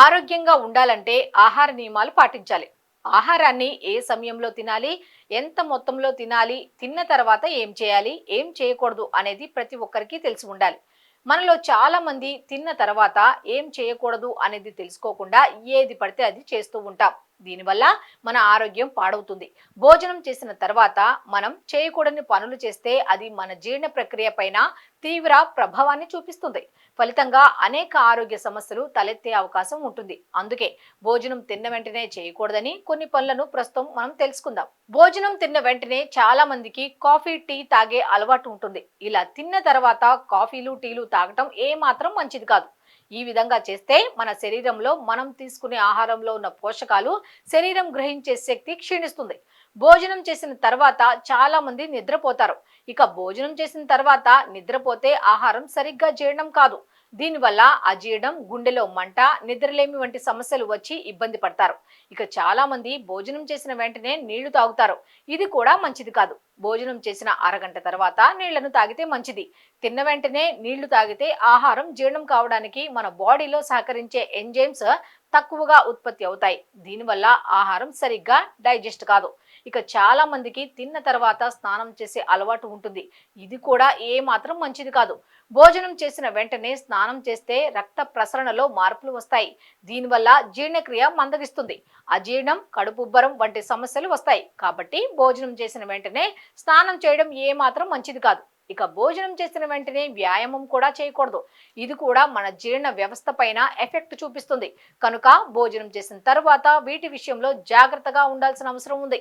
ఆరోగ్యంగా ఉండాలంటే ఆహార నియమాలు పాటించాలి. ఆహారాన్ని ఏ సమయంలో తినాలి, ఎంత మొత్తంలో తినాలి, తిన్న తర్వాత ఏం చేయాలి, ఏం చేయకూడదు అనేది ప్రతి ఒక్కరికి తెలిసి ఉండాలి. మనలో చాలా మంది తిన్న తర్వాత ఏం చేయకూడదు అనేది తెలుసుకోకుండా ఏది పడితే అది చేస్తూ ఉంటాం. దీనివల్ల మన ఆరోగ్యం పాడవుతుంది. భోజనం చేసిన తర్వాత మనం చేయకూడని పనులు చేస్తే అది మన జీర్ణ ప్రక్రియ పైన తీవ్ర ప్రభావాన్ని చూపిస్తుంది. ఫలితంగా అనేక ఆరోగ్య సమస్యలు తలెత్తే అవకాశం ఉంటుంది. అందుకే భోజనం తిన్న వెంటనే చేయకూడదని కొన్ని పనులను ప్రస్తుతం మనం తెలుసుకుందాం. భోజనం తిన్న వెంటనే చాలా మందికి కాఫీ, టీ తాగే అలవాటు ఉంటుంది. ఇలా తిన్న తర్వాత కాఫీలు, టీలు తాగటం ఏ మాత్రం మంచిది కాదు. ఈ విధంగా చేస్తే మన శరీరంలో మనం తీసుకునే ఆహారంలో ఉన్న పోషకాలు శరీరం గ్రహించే శక్తి క్షీణిస్తుంది. భోజనం చేసిన తర్వాత చాలా మంది నిద్రపోతారు. ఇక భోజనం చేసిన తర్వాత నిద్రపోతే ఆహారం సరిగ్గా జీర్ణం కాదు. దీనివల్ల అజీర్ణం, గుండెలో మంట, నిద్రలేమి వంటి సమస్యలు వచ్చి ఇబ్బంది పడతారు. ఇక చాలా మంది భోజనం చేసిన వెంటనే నీళ్లు తాగుతారు. ఇది కూడా మంచిది కాదు. భోజనం చేసిన అరగంట తర్వాత నీళ్లను తాగితే మంచిది. తిన్న వెంటనే నీళ్లు తాగితే ఆహారం జీర్ణం కావడానికి మన బాడీలో సహకరించే ఎంజైమ్స్ తక్కువగా ఉత్పత్తి అవుతాయి. దీనివల్ల ఆహారం సరిగ్గా డైజెస్ట్ కాదు. ఇక చాలా మందికి తిన్న తర్వాత స్నానం చేసే అలవాటు ఉంటుంది. ఇది కూడా ఏ మాత్రం మంచిది కాదు. భోజనం చేసిన వెంటనే స్నానం చేస్తే రక్త ప్రసరణలో మార్పులు వస్తాయి. దీనివల్ల జీర్ణక్రియ మందగిస్తుంది. అజీర్ణం, కడుపుబ్బరం వంటి సమస్యలు వస్తాయి. కాబట్టి భోజనం చేసిన వెంటనే స్నానం చేయడం ఏ మాత్రం మంచిది కాదు. ఇక భోజనం చేసిన వెంటనే వ్యాయామం కూడా చేయకూడదు. ఇది కూడా మన జీర్ణ వ్యవస్థ పైన ఎఫెక్ట్ చూపిస్తుంది. కనుక భోజనం చేసిన తర్వాత వీటి విషయంలో జాగ్రత్తగా ఉండాల్సిన అవసరం ఉంది.